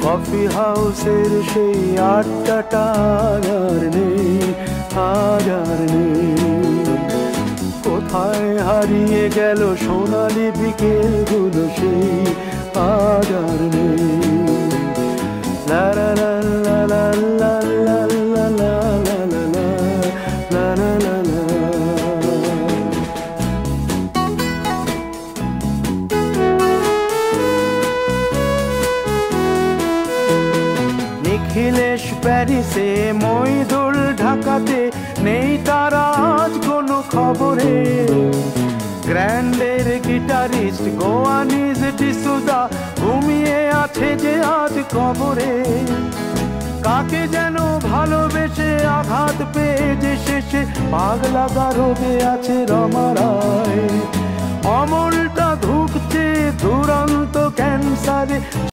Coffee হাউসের সেই আড্ডাটা আর নেই, আর নেই। কোথায় হারিয়ে গেল সোনালি বিকেলগুলো সেই আর নেই। লা লা লা লা লা লা লা লা লা লা লা লা লা লা। নিখিলেশ প্যারিসে, মইদুল ঢাকাতে, নেই তারা আজ কোনো খবরে। গ্র্যান্ডের গিটারিস্ট গোয়ানিজ ডিসুজা ঘুমিয়ে আছে যে আজ কবরে। কাকে যেন ভালোবেসে আঘাত পেয়ে যে শেষে পাগলা গারদে আছে রমা রায়। অমলটা ধুকছে দুরন্ত ক্যান্সারে।